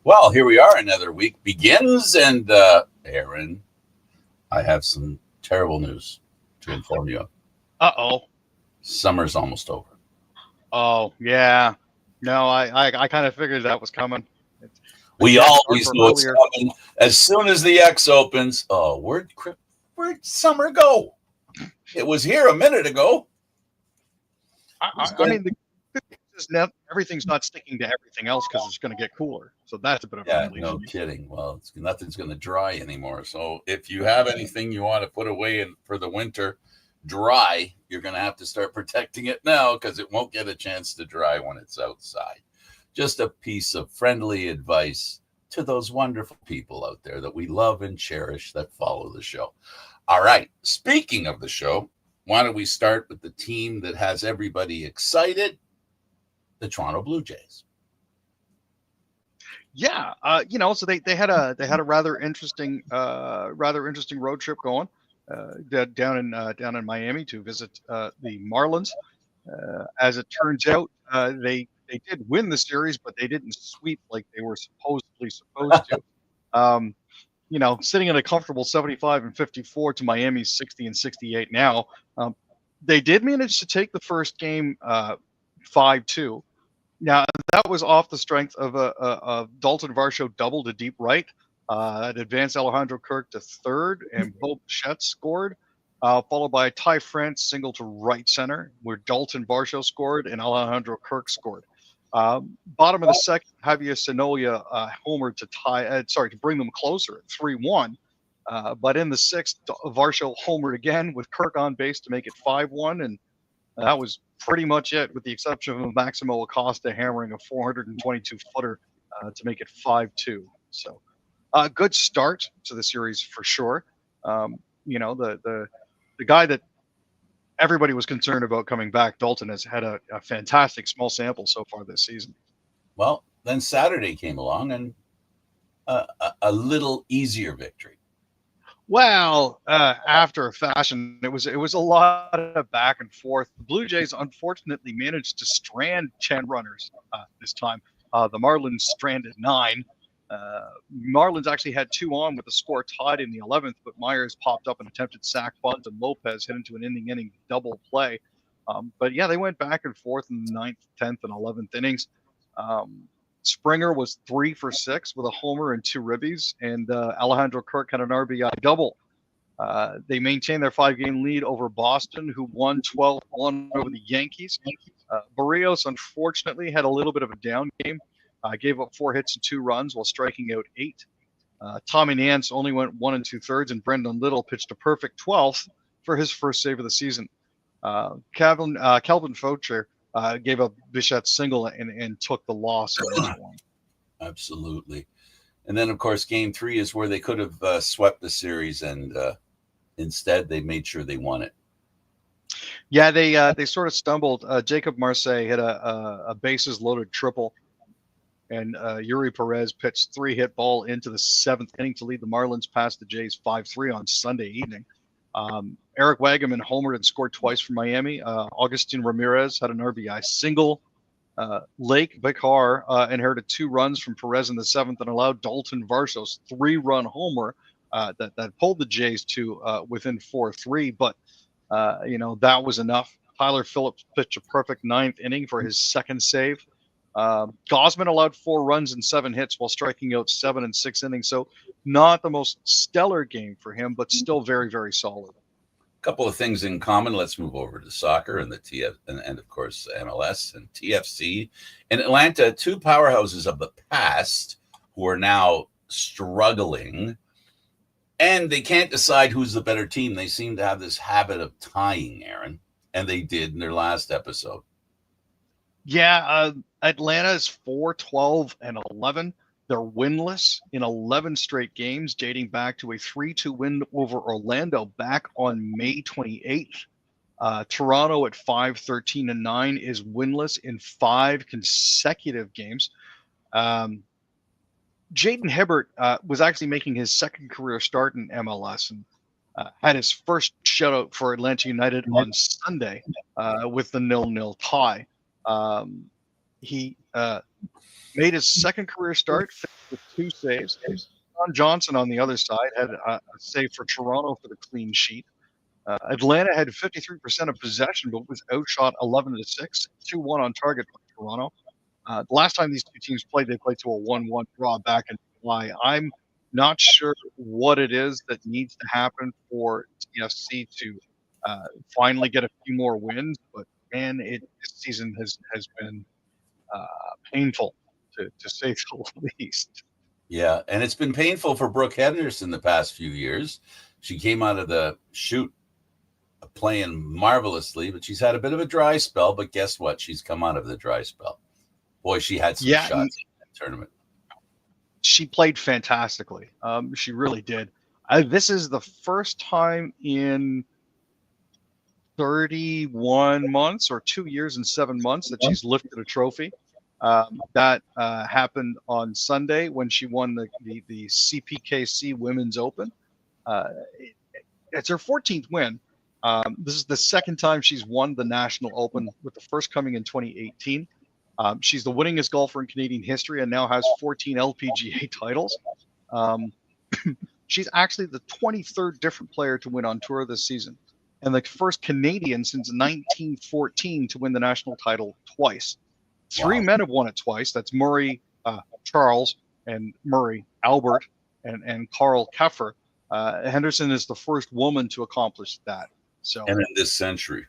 Well, here we are. Another week begins, and Aaron, I have some terrible news to inform you of. Uh-oh. Summer's almost over. Oh, yeah. No, I kind of figured that was coming. It, the We Jets start always from know it's earlier. coming. As soon as the X opens, oh, where'd summer go? It was here a minute ago. It's I been, mean, the good news is now everything's not sticking to everything else because it's going to get cooler. So that's a bit of a yeah, relief. no kidding. Well, nothing's going to dry anymore. So if you have anything you want to put away for the winter dry, you're going to have to start protecting it now because it won't get a chance to dry when it's outside. Just a piece of friendly advice to those wonderful people out there that we love and cherish that follow the show. All right. Speaking of the show, why don't we start with the team that has everybody excited? The Toronto Blue Jays. Yeah, so they had a rather interesting road trip going down in Miami to visit the Marlins. As it turns out, they did win the series, but they didn't sweep like they were supposedly supposed to. Um, sitting at a comfortable 75 and 54 to Miami's 60 and 68 now. Um, they did manage to take the first game 5-2. Now that was off the strength of a Dalton Varsho double to deep right. That advanced Alejandro Kirk to third, and Bo Bichette scored, followed by a Ty France single to right center, where Dalton Varsho scored and Alejandro Kirk scored. Bottom of the second, Javier Sonoya homered to bring them closer at 3-1. But in the sixth, Varsho homered again with Kirk on base to make it 5-1, and that was pretty much it, with the exception of Maximo Acosta hammering a 422 footer to make it 5-2. So, good start to the series for sure. The guy that everybody was concerned about coming back, Dalton, has had a fantastic small sample so far this season. Well, then Saturday came along and a little easier victory. Well, after a fashion, it was a lot of back and forth. The Blue Jays unfortunately managed to strand 10 runners this time. The Marlins stranded 9. Marlins actually had 2 on with the score tied in the 11th, but Myers popped up an attempted sac bunt, and Lopez hit into an inning double play. But yeah, they went back and forth in the 9th, 10th, and 11th innings. Springer was 3 for 6 with a homer and 2 ribbies, and Alejandro Kirk had an RBI double. They maintained their 5-game lead over Boston, who won 12-1 over the Yankees. Barrios, unfortunately, had a little bit of a down game. Gave up 4 hits and 2 runs while striking out 8. Tommy Nance only went 1 2/3, and Brendan Little pitched a perfect 12th for his first save of the season. Calvin Faucher gave up Bichette's single and took the loss in that one. Absolutely. And then, of course, game 3 is where they could have swept the series, and instead they made sure they won it. Yeah, they sort of stumbled. Jacob Marseille hit a bases loaded triple, and Yuri Perez pitched 3-hit ball into the 7th inning to lead the Marlins past the Jays 5-3 on Sunday evening. Eric Wagaman homered and scored twice for Miami. Augustin Ramirez had an RBI single. Lake Bakar inherited 2 runs from Perez in the 7th and allowed Dalton Varsho's 3-run homer that pulled the Jays to within 4-3. But, that was enough. Tyler Phillips pitched a perfect 9th inning for his second save. Gosman allowed 4 runs and 7 hits while striking out 7 in 6 innings. So not the most stellar game for him, but still very, very solid. A couple of things in common. Let's move over to soccer and the TF and of course MLS and TFC. In Atlanta, 2 powerhouses of the past who are now struggling, and they can't decide who's the better team. They seem to have this habit of tying, Aaron, and they did in their last episode. Yeah, Atlanta is 4-12-11. They're winless in 11 straight games, dating back to a 3-2 win over Orlando back on May 28th. Toronto at 5-13-9 is winless in 5 consecutive games. Jaden Hibbert was actually making his second career start in MLS and had his first shutout for Atlanta United on Sunday with the 0-0 tie. He made his second career start with 2 saves. John Johnson on the other side had a save for Toronto for the clean sheet. Atlanta had 53% of possession, but was outshot 11-6, 2-1 on target for Toronto. The last time these two teams played, they played to a 1-1 draw back in July. I'm not sure what it is that needs to happen for TFC to finally get a few more wins, but man, this season has been painful to say the least. Yeah, and it's been painful for Brooke Henderson the past few years. She came out of the chute playing marvelously, but she's had a bit of a dry spell. But guess what? She's come out of the dry spell. Boy, she had some shots in that tournament. She played fantastically. She really did. This is the first time in 31 months or 2 years and 7 months that she's lifted a trophy. That happened on Sunday when she won the CPKC Women's Open. It's her 14th win. This is the second time she's won the National Open, with the first coming in 2018. She's the winningest golfer in Canadian history and now has 14 LPGA titles. She's actually the 23rd different player to win on tour this season, and the first Canadian since 1914 to win the national title twice. Three men have won it twice. That's Murray Charles and Murray Albert and Carl Keffer. Henderson is the first woman to accomplish that. So, and in this century.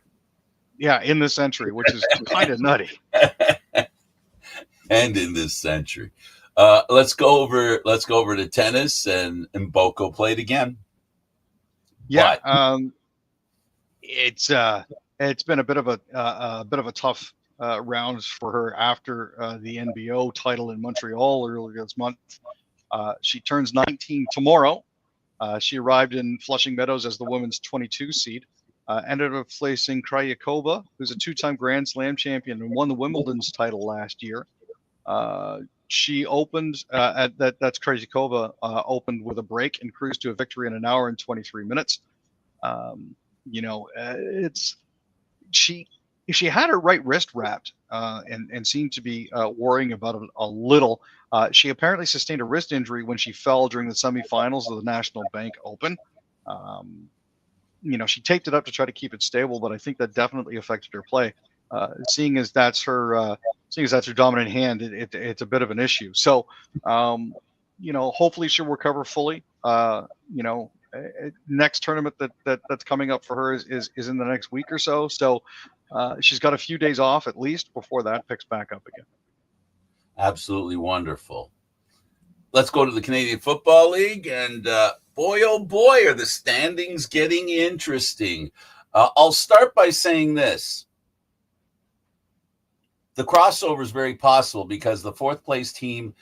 Yeah, in this century, which is kind of nutty. And in this century. Let's go over to tennis, and Mboko played again. Yeah, it's been a bit of a tough rounds for her after the NBO title in Montreal earlier this month. She turns 19 tomorrow. She arrived in Flushing Meadows as the women's 22 seed. Ended up facing Krejcikova, who's a 2-time Grand Slam champion and won the Wimbledon's title last year. She opened that's Krejcikova opened with a break and cruised to a victory in 1 hour and 23 minutes. She had her right wrist wrapped and seemed to be worrying about it a little. She apparently sustained a wrist injury when she fell during the semifinals of the National Bank Open. She taped it up to try to keep it stable, but I think that definitely affected her play. Seeing as that's her dominant hand, it's a bit of an issue. So, hopefully she'll recover fully. Next tournament that's coming up for her is in the next week or so. So she's got a few days off at least before that picks back up again. Absolutely wonderful. Let's go to the Canadian Football League, and boy, oh boy, are the standings getting interesting. I'll start by saying this. The crossover is very possible because the 4th place team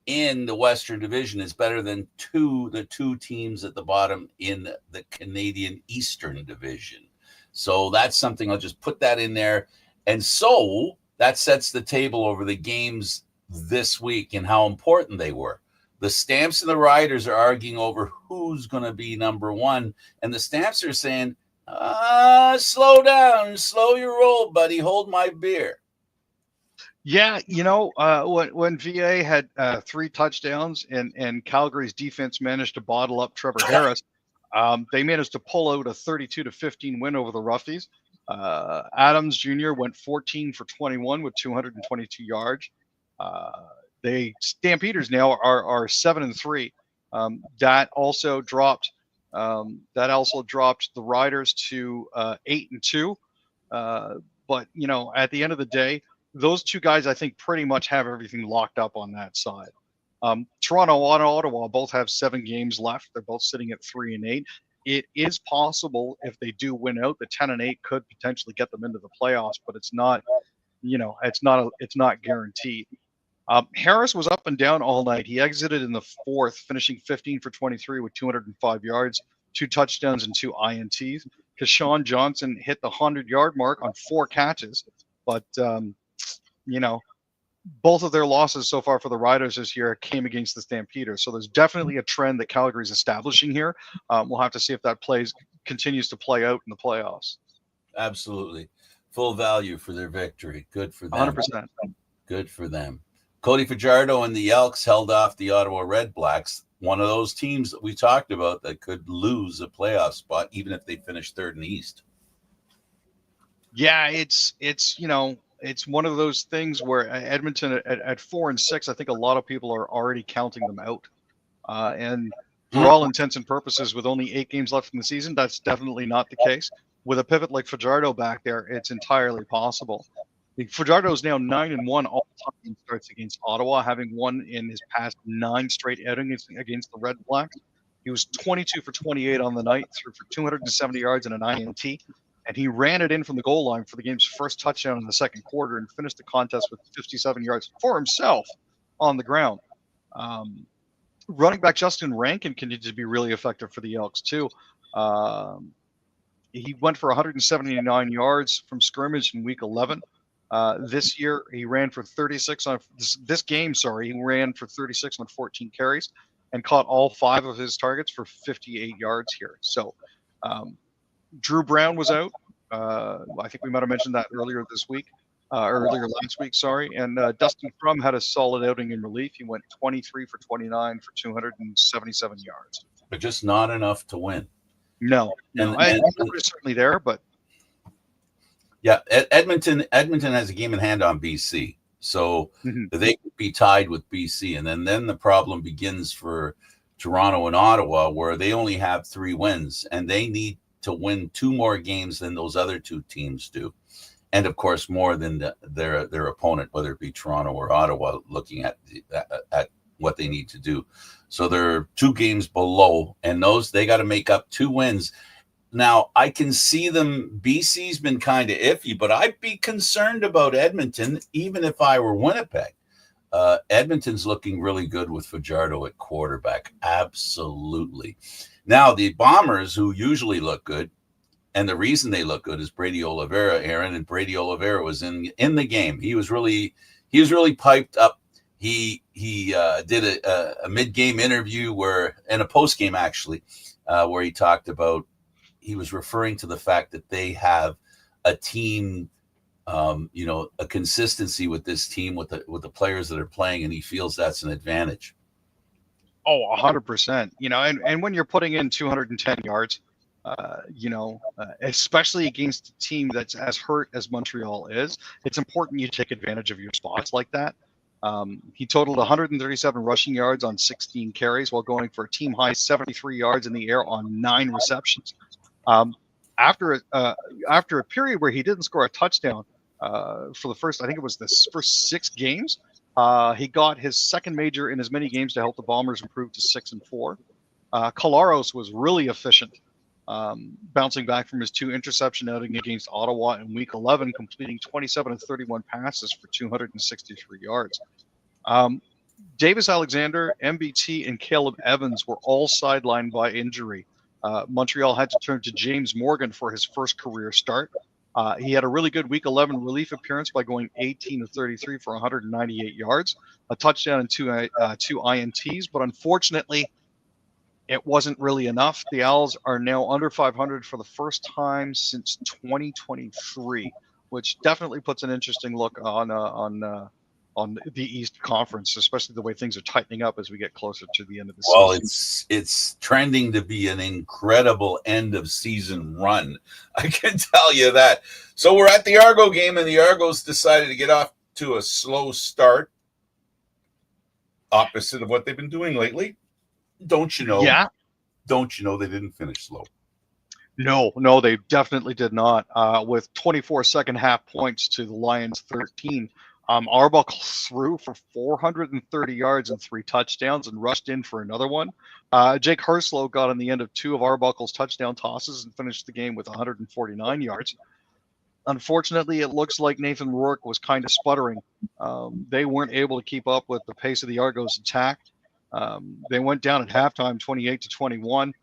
in the Western Division is better than the two teams at the bottom in the Canadian Eastern Division. So that's something, I'll just put that in there. And so that sets the table over the games this week and how important they were. The Stamps and the Riders are arguing over who's going to be number 1. And the Stamps are saying, slow down, slow your roll, buddy, hold my beer. Yeah, when VA had 3 touchdowns and Calgary's defense managed to bottle up Trevor Harris, they managed to pull out a 32-15 win over the Roughies. Adams Jr. went 14 for 21 with 222 yards. The Stampeders now are 7-3. That also dropped the Riders to 8-2. But at the end of the day, those two guys, I think, pretty much have everything locked up on that side. Toronto and Ottawa both have 7 games left. They're both sitting at 3-8. It is possible if they do win out, the 10-8 could potentially get them into the playoffs, but it's not guaranteed. Harris was up and down all night. He exited in the 4th, finishing 15 for 23 with 205 yards, 2 touchdowns and 2 INTs. Keshawn Johnson hit the 100-yard mark on 4 catches, but both of their losses so far for the Riders this year came against the Stampeders. So there's definitely a trend that Calgary's establishing here. We'll have to see if that continues to play out in the playoffs. Absolutely. Full value for their victory. Good for them. 100%. Good for them. Cody Fajardo and the Elks held off the Ottawa Red Blacks, one of those teams that we talked about that could lose a playoff spot even if they finish third in the East. Yeah, it's it's one of those things where Edmonton at 4-6, I think a lot of people are already counting them out. And for all intents and purposes, with only 8 games left in the season, that's definitely not the case. With a pivot like Fajardo back there, it's entirely possible. Fajardo is now 9-1 all time in starts against Ottawa, having won in his past 9 straight outings against the Red Blacks. He was 22 for 28 on the night, threw for 270 yards and an INT, and he ran it in from the goal line for the game's first touchdown in the second quarter and finished the contest with 57 yards for himself on the ground. Running back Justin Rankin continued to be really effective for the Elks too. He went for 179 yards from scrimmage in Week 11. This year, he ran for 36 on this game. Sorry, he ran for 36 on 14 carries and caught all 5 of his targets for 58 yards here. So, Drew Brown was out. I think we might have mentioned that earlier last week. Sorry. And Dustin Crum had a solid outing in relief. He went 23 for 29 for 277 yards. But just not enough to win. No. I was certainly there, but. Yeah, Edmonton has a game in hand on BC, so they could be tied with BC, and then the problem begins for Toronto and Ottawa, where they only have 3 wins, and they need to win 2 more games than those other 2 teams do, and of course more than their opponent, whether it be Toronto or Ottawa, looking at what they need to do. So they're 2 games below, and they got to make up 2 wins. Now, I can see them. BC's been kind of iffy, but I'd be concerned about Edmonton, even if I were Winnipeg. Edmonton's looking really good with Fajardo at quarterback. Absolutely. Now, the Bombers, who usually look good, and the reason they look good is Brady Oliveira, Aaron, and Brady Oliveira was in the game. He was really piped up. He did a mid-game interview and a post-game actually, where he talked about. He was referring to the fact that they have a team, a consistency with this team, with the players that are playing, and he feels that's an advantage. Oh, 100%. And when you're putting in 210 yards, especially against a team that's as hurt as Montreal is, it's important you take advantage of your spots like that. He totaled 137 rushing yards on 16 carries while going for a team high 73 yards in the air on 9 receptions. After a period where he didn't score a touchdown for the first, I think it was the first 6 games, he got his second major in as many games to help the Bombers improve to 6-4. Kolaros was really efficient, bouncing back from his 2 interception outing against Ottawa in Week 11, completing 27 of 31 passes for 263 yards. Davis Alexander, MBT, and Caleb Evans were all sidelined by injury. Montreal had to turn to James Morgan for his first career start. He had a really good Week 11 relief appearance by going 18 of 33 for 198 yards, a touchdown and 2 INTs. But unfortunately, it wasn't really enough. The Owls are now under 500 for the first time since 2023, which definitely puts an interesting look on the East Conference, especially the way things are tightening up as we get closer to the end of the season. Well, it's trending to be an incredible end of season run. I can tell you that. So we're at the Argo game, and the Argos decided to get off to a slow start, opposite of what they've been doing lately. Don't you know? Yeah. Don't you know they didn't finish slow? No, they definitely did not. With 24 second half points to the Lions 13. Arbuckle threw for 430 yards and 3 touchdowns and rushed in for another one. Jake Herslow got on the end of 2 of Arbuckle's touchdown tosses and finished the game with 149 yards. Unfortunately, it looks like Nathan Rourke was kind of sputtering. They weren't able to keep up with the pace of the Argos attack. They went down at halftime 28-21.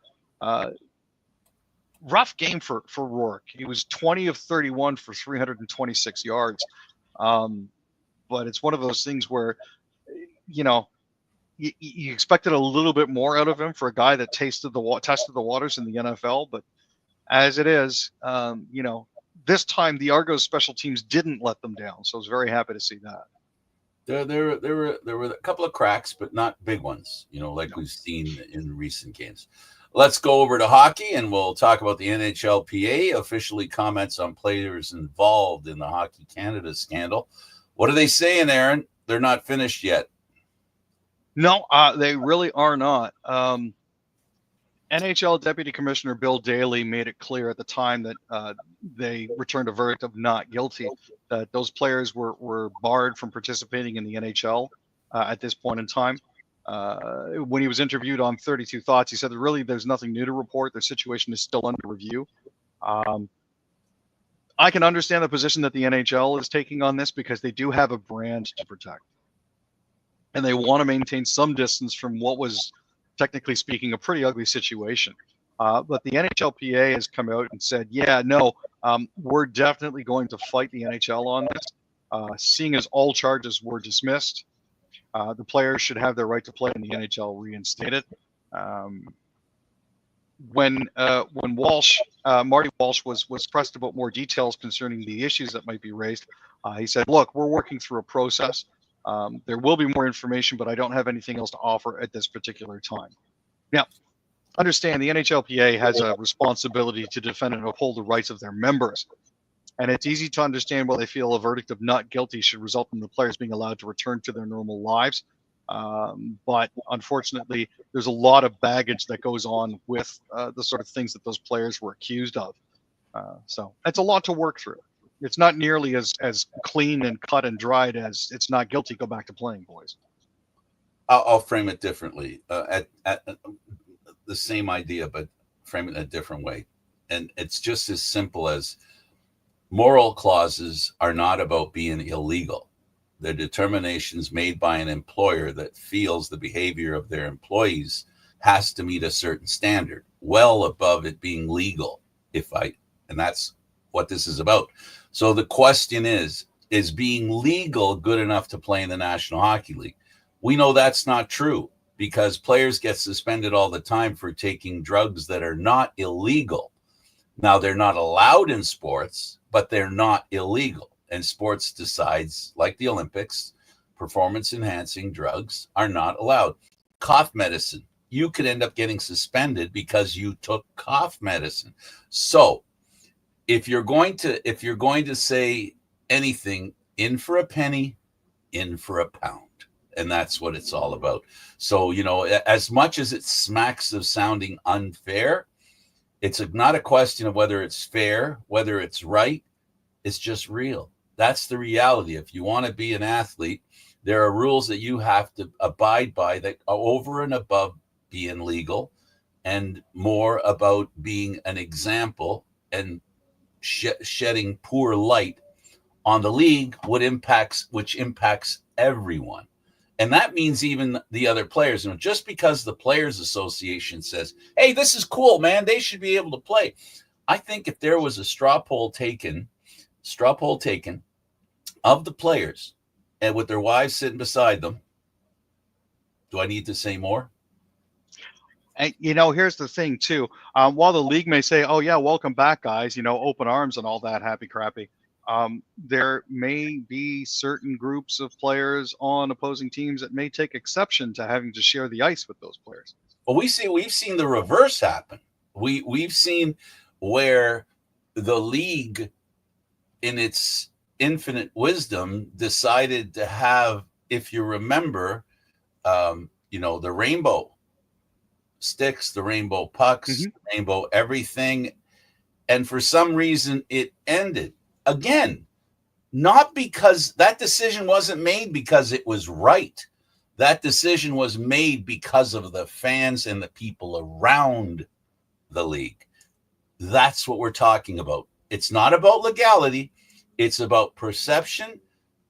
Rough game for Rourke. He was 20 of 31 for 326 yards. But it's one of those things where, you expected a little bit more out of him for a guy that tested the waters in the NFL. But as it is, this time the Argos special teams didn't let them down. So I was very happy to see that. There were a couple of cracks, but not big ones, like we've seen in recent games. Let's go over to hockey, and we'll talk about the NHLPA officially comments on players involved in the Hockey Canada scandal. What are they saying, Aaron? They're not finished yet. No, they really are not. NHL Deputy Commissioner Bill Daly made it clear at the time that they returned a verdict of not guilty, that those players were barred from participating in the NHL at this point in time. When he was interviewed on 32 Thoughts, he said that really there's nothing new to report. Their situation is still under review. I can understand the position that the NHL is taking on this because they do have a brand to protect. And they want to maintain some distance from what was, technically speaking, a pretty ugly situation. But the NHLPA has come out and said, yeah, no, we're definitely going to fight the NHL on this. Seeing as all charges were dismissed, the players should have their right to play in the NHL reinstated. When Marty Walsh was pressed about more details concerning the issues that might be raised, he said, look, we're working through a process. There will be more information, but I don't have anything else to offer at this particular time. Now, understand the NHLPA has a responsibility to defend and uphold the rights of their members. And it's easy to understand why they feel a verdict of not guilty should result in the players being allowed to return to their normal lives. But unfortunately, there's a lot of baggage that goes on with the sort of things that those players were accused of. So it's a lot to work through. It's not nearly as clean and cut and dried as it's not guilty, go back to playing, boys. I'll frame it differently. At the same idea, but frame it in a different way. And it's just as simple as moral clauses are not about being illegal. They're determinations made by an employer that feels the behavior of their employees has to meet a certain standard, well above it being legal. And that's what this is about. So the question is being legal good enough to play in the National Hockey League? We know that's not true because players get suspended all the time for taking drugs that are not illegal. Now, they're not allowed in sports, but they're not illegal. And sports decides, like the Olympics, performance-enhancing drugs are not allowed. Cough medicine, you could end up getting suspended because you took cough medicine. So if you're going to say anything, in for a penny, in for a pound. And that's what it's all about. So, as much as it smacks of sounding unfair, it's not a question of whether it's fair, whether it's right. It's just real. That's the reality. If you want to be an athlete, there are rules that you have to abide by that are over and above being legal and more about being an example and shedding poor light on the league, which impacts everyone. And that means even the other players. Just because the Players Association says, hey, this is cool, man, they should be able to play. I think if there was a straw poll taken of the players and with their wives sitting beside them, do I need to say more? And, here's the thing, too. While the league may say, oh, yeah, welcome back, guys, open arms and all that happy crappy, there may be certain groups of players on opposing teams that may take exception to having to share the ice with those players. Well, we've seen the reverse happen. We've seen where the league, in its infinite wisdom, decided to have, if you remember, the rainbow sticks, the rainbow pucks, rainbow everything. And for some reason, it ended. Again, not because that decision wasn't made because it was right. That decision was made because of the fans and the people around the league. That's what we're talking about. It's not about legality. It's about perception.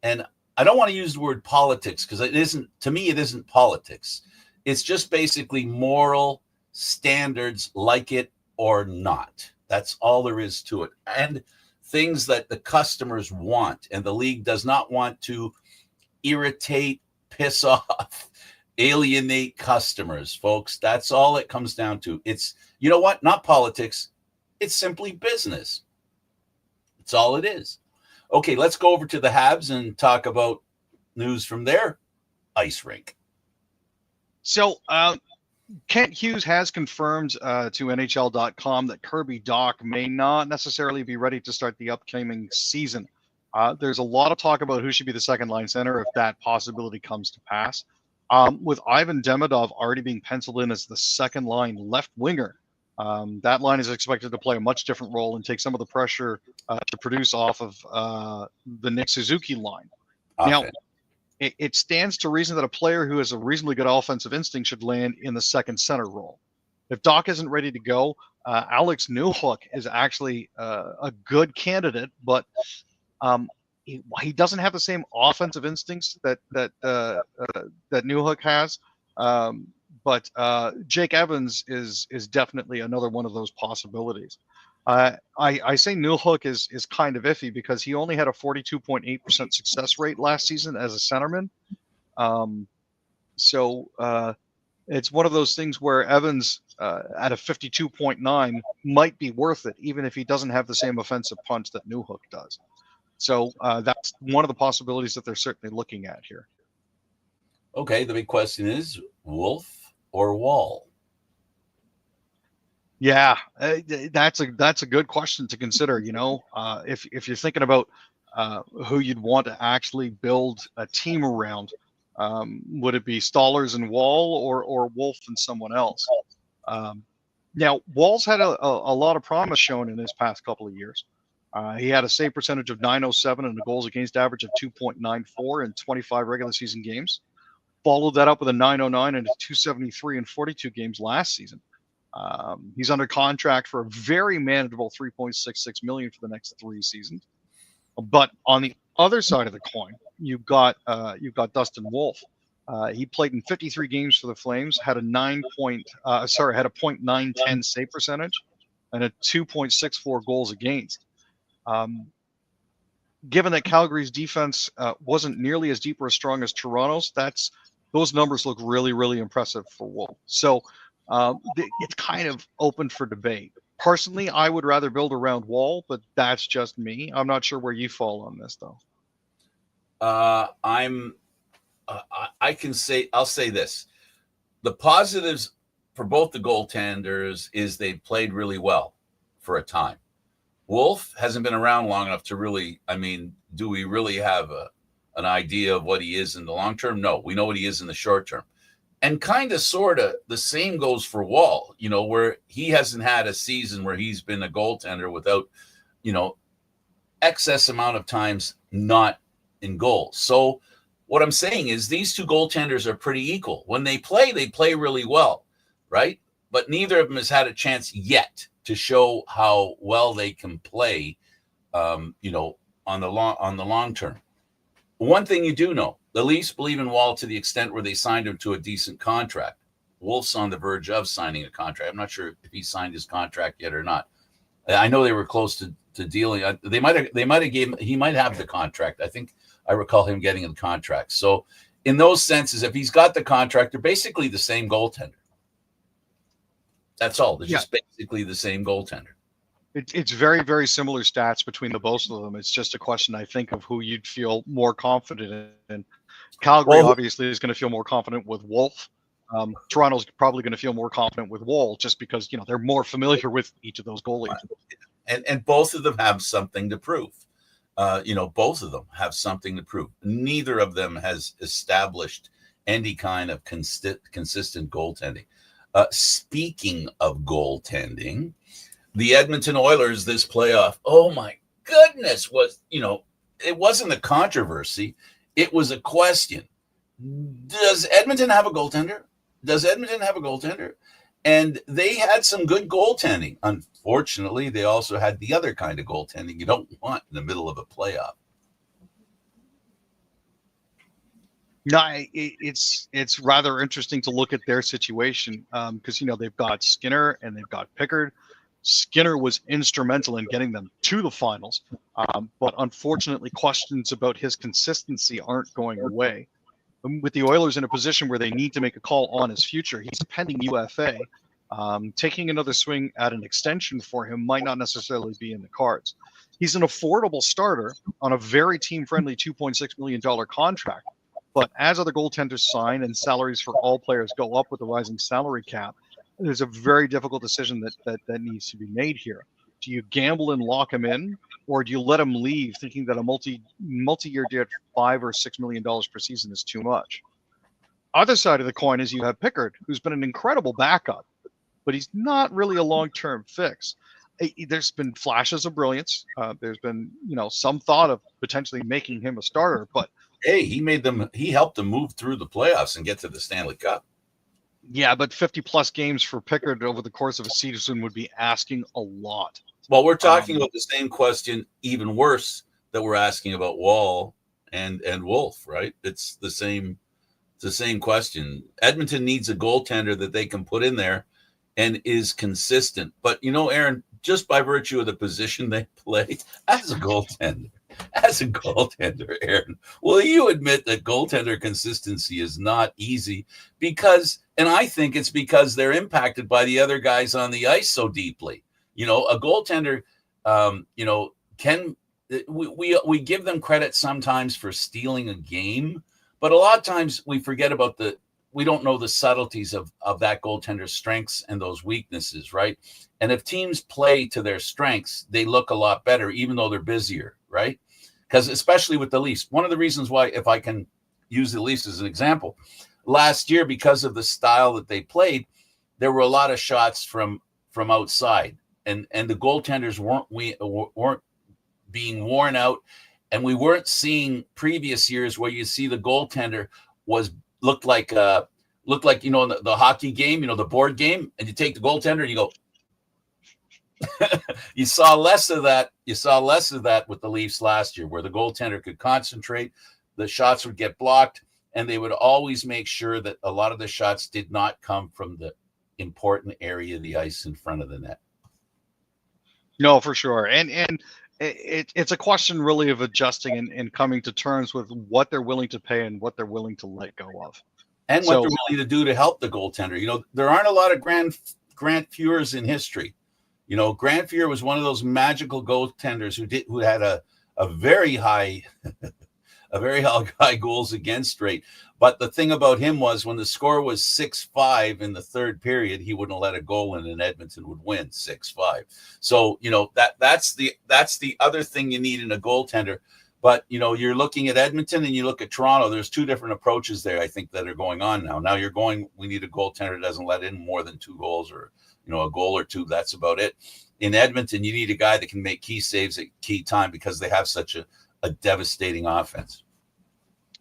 And I don't want to use the word politics because it isn't politics. It's just basically moral standards, like it or not. That's all there is to it. And things that the customers want. And the league does not want to irritate, piss off, alienate customers, folks. That's all it comes down to. It's, not politics. It's simply business. That's all it is. Okay, let's go over to the Habs and talk about news from their ice rink. So Kent Hughes has confirmed to NHL.com that Kirby Dach may not necessarily be ready to start the upcoming season. There's a lot of talk about who should be the second line center if that possibility comes to pass. With Ivan Demidov already being penciled in as the second line left winger, that line is expected to play a much different role and take some of the pressure to produce off of the Nick Suzuki line. Now, it stands to reason that a player who has a reasonably good offensive instinct should land in the second center role. If Dach isn't ready to go, Alex Newhook is actually a good candidate, but he doesn't have the same offensive instincts that Newhook has. But Jake Evans is definitely another one of those possibilities. I say Newhook is kind of iffy because he only had a 42.8% success rate last season as a centerman. So it's one of those things where Evans at a 52.9 might be worth it, even if he doesn't have the same offensive punch that Newhook does. So that's one of the possibilities that they're certainly looking at here. Okay, the big question is Wolf or Wall? Yeah, that's a good question to consider. You know, if you're thinking about who you'd want to actually build a team around, would it be Stollers and Wall or Wolf and someone else? Now, Wall's had a lot of promise shown in his past couple of years. He had a save percentage of .907 and a goals against average of 2.94 in 25 regular season games. Followed that up with a .909 and a .273 in 42 games last season. He's under contract for a very manageable $3.66 million for the next 3 seasons. But on the other side of the coin, you've got Dustin Wolf. He played in 53 games for the Flames, had a .910 save percentage, and a 2.64 goals against. Given that Calgary's defense wasn't nearly as deep or as strong as Toronto's, those numbers look really, really impressive for Wolf. So it's kind of open for debate. Personally, I would rather build around Wall, but that's just me. I'm not sure where you fall on this, though. I'll say this. The positives for both the goaltenders is they've played really well for a time. Wolf hasn't been around long enough to really, do we really have an idea of what he is in the long term? No, we know what he is in the short term. And kind of, sort of, the same goes for Wall, where he hasn't had a season where he's been a goaltender without, excess amount of times not in goal. So what I'm saying is these two goaltenders are pretty equal. When they play really well, right? But neither of them has had a chance yet to show how well they can play, on the long term. One thing you do know, the Leafs believe in Wall to the extent where they signed him to a decent contract. Wolf's on the verge of signing a contract. I'm not sure if he signed his contract yet or not. I know they were close to dealing. He might have the contract. I think I recall him getting a contract. So in those senses, if he's got the contract, they're basically the same goaltender. That's all. They're just basically the same goaltender. It's very, very similar stats between the both of them. It's just a question, I think, of who you'd feel more confident in. Calgary obviously is going to feel more confident with Wolf. Toronto's probably going to feel more confident with Wall just because, they're more familiar with each of those goalies. And both of them have something to prove. Both of them have something to prove. Neither of them has established any kind of consistent goaltending. Speaking of goaltending, the Edmonton Oilers this playoff, oh my goodness, it wasn't a controversy. It was a question. Does Edmonton have a goaltender? And they had some good goaltending. Unfortunately, they also had the other kind of goaltending you don't want in the middle of a playoff. No, it's rather interesting to look at their situation because, they've got Skinner and they've got Pickard. Skinner was instrumental in getting them to the finals, but unfortunately, questions about his consistency aren't going away. With the Oilers in a position where they need to make a call on his future, he's a pending UFA. Taking another swing at an extension for him might not necessarily be in the cards. He's an affordable starter on a very team-friendly $2.6 million contract. But as other goaltenders sign and salaries for all players go up with the rising salary cap, there's a very difficult decision that needs to be made here. Do you gamble and lock him in, or do you let him leave, thinking that a multi-year deal at $5 or $6 million per season is too much? Other side of the coin is you have Pickard, who's been an incredible backup, but he's not really a long-term fix. There's been flashes of brilliance. There's been, some thought of potentially making him a starter, but hey, he helped them move through the playoffs and get to the Stanley Cup. Yeah, but 50 plus games for Pickard over the course of a season would be asking a lot. Well, we're talking about the same question, even worse, that we're asking about Wall and Wolf, right? It's the same question. Edmonton needs a goaltender that they can put in there and is consistent. But Aaron, just by virtue of the position they play as a goaltender, Aaron, will you admit that goaltender consistency is not easy? And I think it's because they're impacted by the other guys on the ice so deeply. A goaltender, we give them credit sometimes for stealing a game, but a lot of times we forget about we don't know the subtleties of that goaltender's strengths and those weaknesses, right? And if teams play to their strengths, they look a lot better, even though they're busier, right? Because especially with the Leafs, one of the reasons why, if I can use the Leafs as an example, last year, because of the style that they played, there were a lot of shots from outside, and the goaltenders weren't being worn out, and we weren't seeing previous years where you see the goaltender looked like the hockey game, the board game, and you take the goaltender and you go. You saw less of that. You saw less of that with the Leafs last year, where the goaltender could concentrate, the shots would get blocked, and they would always make sure that a lot of the shots did not come from the important area of the ice in front of the net. No, for sure. And it's a question really of adjusting and coming to terms with what they're willing to pay and what they're willing to let go of. And what they're willing to do to help the goaltender. There aren't a lot of Grant Fuhrs in history. Grant Fuhr was one of those magical goaltenders who had a very high goals against rate. But the thing about him was when the score was 6-5 in the third period, he wouldn't let a goal in, and Edmonton would win 6-5. So that's the other thing you need in a goaltender. But you're looking at Edmonton and you look at Toronto. There's two different approaches there, I think, that are going on now. Now we need a goaltender that doesn't let in more than 2 goals, or a goal or 2. That's about it. In Edmonton, you need a guy that can make key saves at key time because they have such a devastating offense.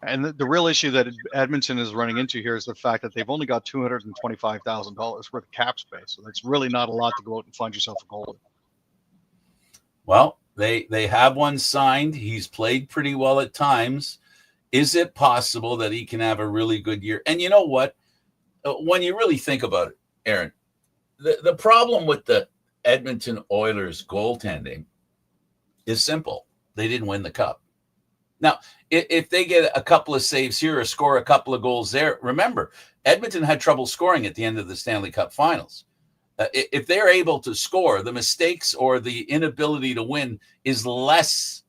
And the real issue that Edmonton is running into here is the fact that they've only got $225,000 worth of cap space. So that's really not a lot to go out and find yourself a goalie. Well, they have one signed. He's played pretty well at times. Is it possible that he can have a really good year? And you know what? When you really think about it, Aaron, the problem with the Edmonton Oilers goaltending is simple. They didn't win the cup. Now, if they get a couple of saves here or score a couple of goals there, remember, Edmonton had trouble scoring at the end of the Stanley Cup Finals. If they're able to score, the mistakes or the inability to win is less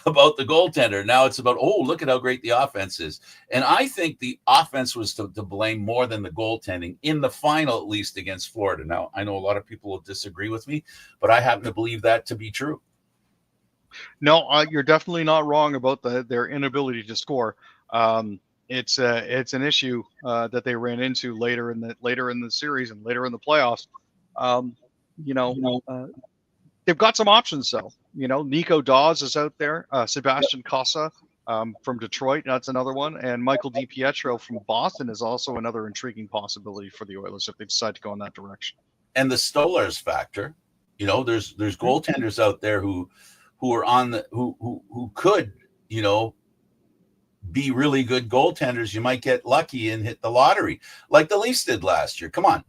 about the goaltender. Now it's about, look at how great the offense is. And I think the offense was to blame more than the goaltending in the final, at least against Florida. Now, I know a lot of people will disagree with me, but I happen to believe that to be true. No, you're definitely not wrong about their inability to score. It's an issue that they ran into later in the series and later in the playoffs. They've got some options though. Nico Dawes is out there. Sebastian Cossa from Detroit, that's another one, and Michael DiPietro from Boston is also another intriguing possibility for the Oilers if they decide to go in that direction. And the Stolarz factor, there's goaltenders out there who are on who could, be really good goaltenders. You might get lucky and hit the lottery like the Leafs did last year. Come on.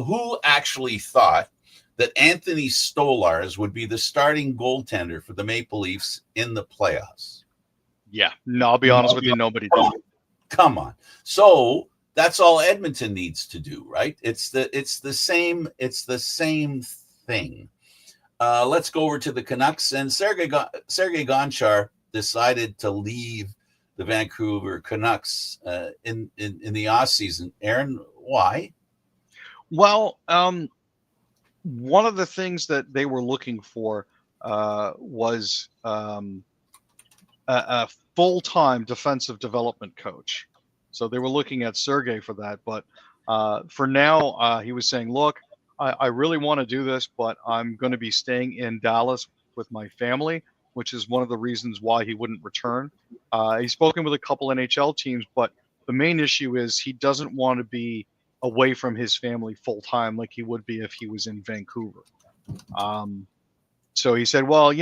Who actually thought that Anthony Stolarz would be the starting goaltender for the Maple Leafs in the playoffs? Yeah. No, I'll be honest with you. Nobody did. Come on. So that's all Edmonton needs to do, right? It's the same thing. Let's go over to the Canucks, and Sergei Gonchar decided to leave the Vancouver Canucks in the off season. Aaron, why? Well, one of the things that they were looking for was a full-time defensive development coach. So they were looking at Sergey for that. But for now, he was saying, look, I really want to do this, but I'm going to be staying in Dallas with my family, which is one of the reasons why he wouldn't return. He's spoken with a couple NHL teams, but the main issue is he doesn't want to be away from his family full-time like he would be if he was in Vancouver. So he said, well,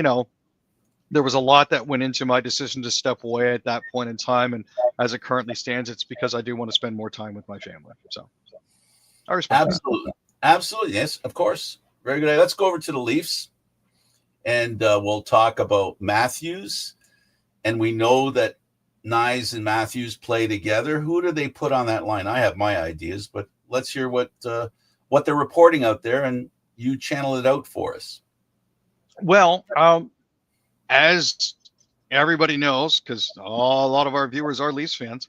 there was a lot that went into my decision to step away at that point in time. And as it currently stands, it's because I do want to spend more time with my family. So I respect that. Absolutely. Yes, of course. Very good. Let's go over to the Leafs and we'll talk about Matthews. And we know that Nyes and Matthews play together. Who do they put on that line? I have my ideas, but let's hear what they're reporting out there, and you channel it out for us. Well, as everybody knows, because a lot of our viewers are Leafs fans,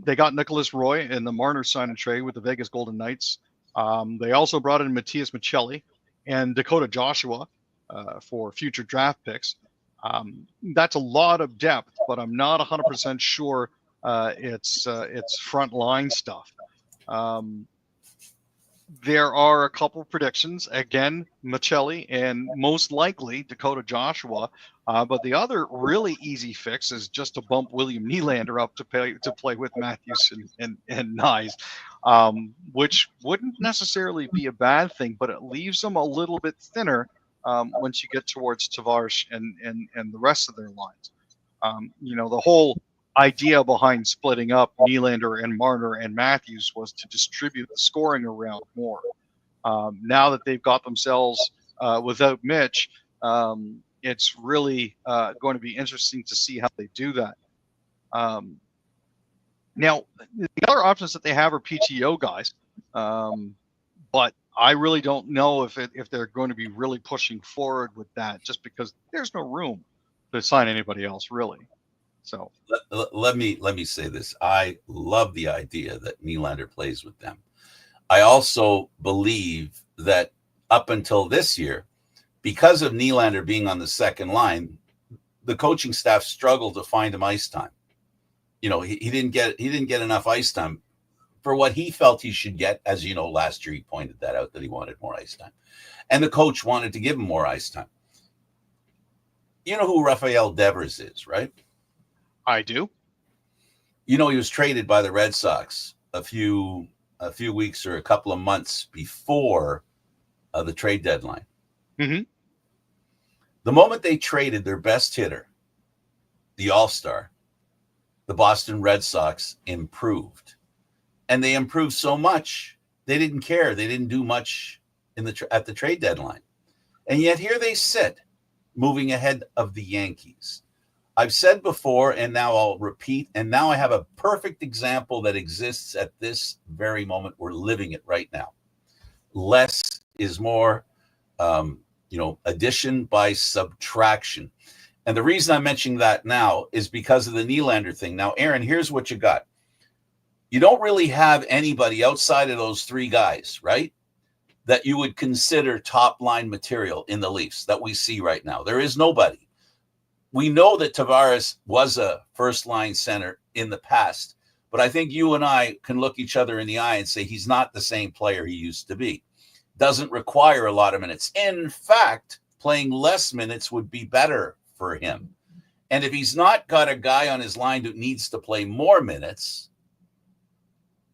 they got Nicholas Roy in the Marner sign and trade with the Vegas Golden Knights. They also brought in Matthias Michelli and Dakota Joshua for future draft picks. That's a lot of depth, but I'm not 100% sure it's front line stuff. There are a couple predictions. Again, Michelli and most likely Dakota Joshua. But the other really easy fix is just to bump William Nylander up to play with Matthews and Nyes, which wouldn't necessarily be a bad thing, but it leaves them a little bit thinner once you get towards Tavares and the rest of their lines. The whole idea behind splitting up Nylander and Marner and Matthews was to distribute the scoring around more. Now that they've got themselves without Mitch, it's really going to be interesting to see how they do that. Now, the other options that they have are PTO guys, but I really don't know if they're going to be really pushing forward with that, just because there's no room to sign anybody else, really. So let me say this. I love the idea that Nylander plays with them. I also believe that up until this year, because of Nylander being on the second line, the coaching staff struggled to find him ice time. He didn't get enough ice time for what he felt he should get. As you know, last year he pointed that out, that he wanted more ice time, and the coach wanted to give him more ice time. You know who Rafael Devers is, right? I do. He was traded by the Red Sox a few weeks or a couple of months before the trade deadline. Mm-hmm. The moment they traded their best hitter, the All-Star, the Boston Red Sox improved. And they improved so much, they didn't care. They didn't do much at the trade deadline. And yet here they sit, moving ahead of the Yankees. I've said before, and now I'll repeat, and now I have a perfect example that exists at this very moment. We're living it right now. Less is more, addition by subtraction. And the reason I'm mentioning that now is because of the Nylander thing. Now, Aaron, here's what you got. You don't really have anybody outside of those three guys, right, that you would consider top line material in the Leafs that we see right now. There is nobody. We know that Tavares was a first-line center in the past, but I think you and I can look each other in the eye and say he's not the same player he used to be. Doesn't require a lot of minutes. In fact, playing less minutes would be better for him. And if he's not got a guy on his line who needs to play more minutes,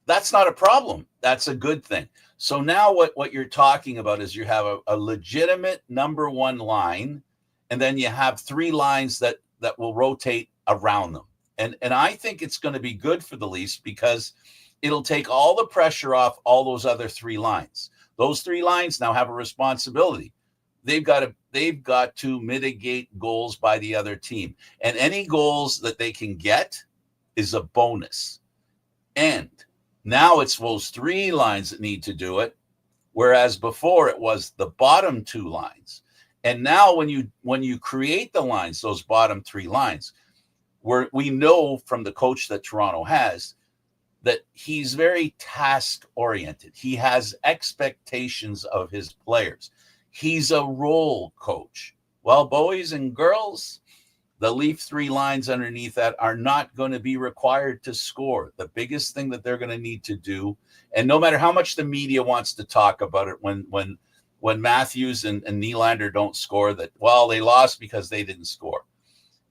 that's not a problem. That's a good thing. So now what you're talking about is you have a legitimate number one line, and then you have three lines that will rotate around them. And I think it's going to be good for the Leafs because it'll take all the pressure off all those other three lines. Those three lines now have a responsibility. They've got to mitigate goals by the other team. And any goals that they can get is a bonus. And now it's those three lines that need to do it, whereas before it was the bottom two lines. And now when you create the lines, those bottom three lines, we know from the coach that Toronto has that he's very task oriented. He has expectations of his players. He's a role coach. Well, boys and girls, the Leaf three lines underneath that are not going to be required to score. The biggest thing that they're going to need to do, and no matter how much the media wants to talk about it, when Matthews and Nylander don't score, that, well, they lost because they didn't score.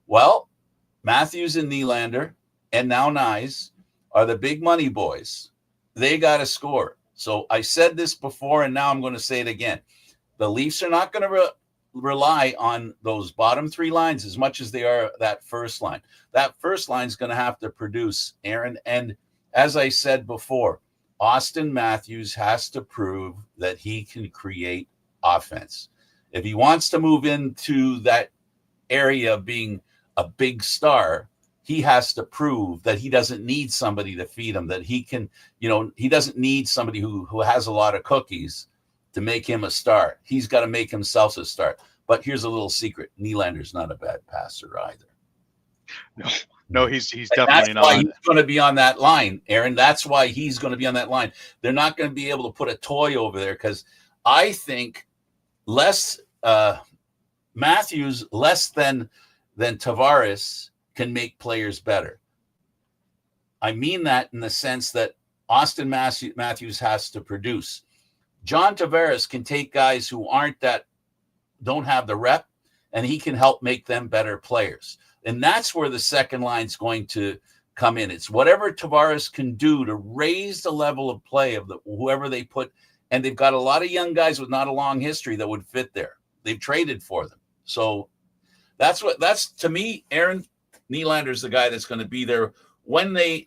Well, Matthews and Nylander and now Nyes are the big money boys. They got to score. So I said this before, and now I'm going to say it again. The Leafs are not going to rely on those bottom three lines as much as they are that first line. That first line is going to have to produce, Aaron. And as I said before, Austin Matthews has to prove that he can create offense. If he wants to move into that area of being a big star, he has to prove that he doesn't need somebody to feed him, that he can, he doesn't need somebody who has a lot of cookies to make him a star. He's got to make himself a star. But here's a little secret. Nylander's not a bad passer either. No, he's definitely not. That's why he's going to be on that line, Aaron. That's why he's going to be on that line. They're not going to be able to put a toy over there because I think Matthews less than Tavares can make players better. I mean that in the sense that Austin Matthews has to produce. John Tavares can take guys who don't have the rep, and he can help make them better players. And that's where the second line's going to come in. It's whatever Tavares can do to raise the level of play of whoever they put. And they've got a lot of young guys with not a long history that would fit there. They've traded for them. So that's to me, Aaron, Nylander's the guy that's going to be there. When they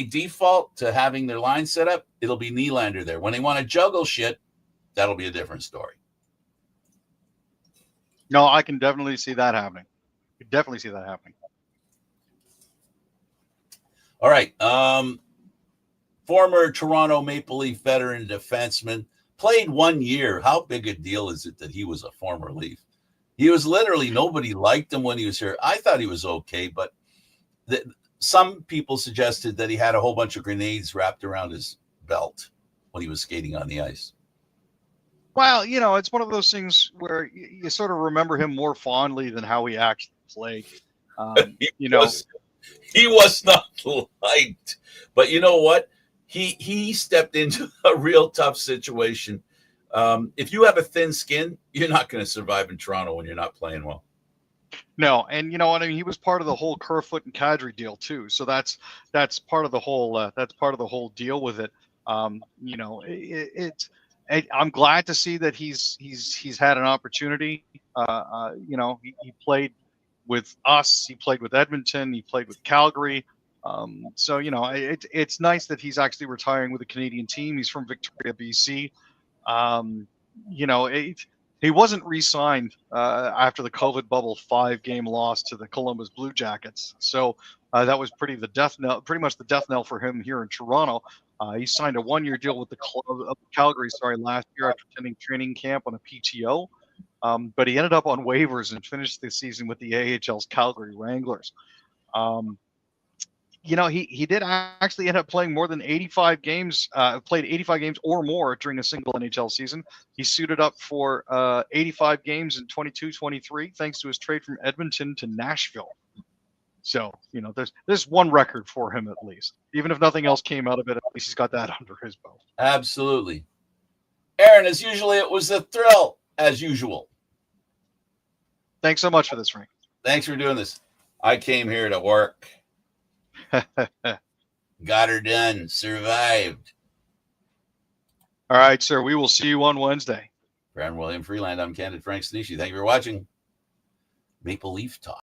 default to having their line set up, it'll be Nylander there. When they want to juggle shit, that'll be a different story. No, I can definitely see that happening. All right. Former Toronto Maple Leaf veteran defenseman, played 1 year. How big a deal is it that he was a former Leaf? He was literally, nobody liked him when he was here. I thought he was okay, but some people suggested that he had a whole bunch of grenades wrapped around his belt when he was skating on the ice. Well, it's one of those things where you sort of remember him more fondly than how he actually played. He was not liked, but you know what? He stepped into a real tough situation. If you have a thin skin, you're not going to survive in Toronto when you're not playing well. No, and you know what I mean. He was part of the whole Kerfoot and Kadri deal too, so that's part of the whole deal with it. I'm glad to see that he's had an opportunity. He played with us, he played with Edmonton, he played with Calgary. So it's nice that he's actually retiring with a Canadian team. He's from Victoria, BC. He wasn't re-signed after the COVID bubble 5-game loss to the Columbus Blue Jackets. So that was pretty much the death knell for him here in Toronto. He signed a 1-year deal with the club of Calgary, last year after attending training camp on a PTO. But he ended up on waivers and finished the season with the AHL's Calgary Wranglers. He did actually end up playing more than 85 games, played 85 games or more during a single NHL season. He suited up for 85 games in 22-23, thanks to his trade from Edmonton to Nashville. So, there's one record for him at least. Even if nothing else came out of it, at least he's got that under his belt. Absolutely. Aaron, as usually, it was a thrill, as usual. Thanks so much for this, Frank. Thanks for doing this. I came here to work. Got her done. Survived. All right, sir. We will see you on Wednesday. For Aaron William Freeland, I'm Candid Frank Stanishi. Thank you for watching Maple Leaf Talk.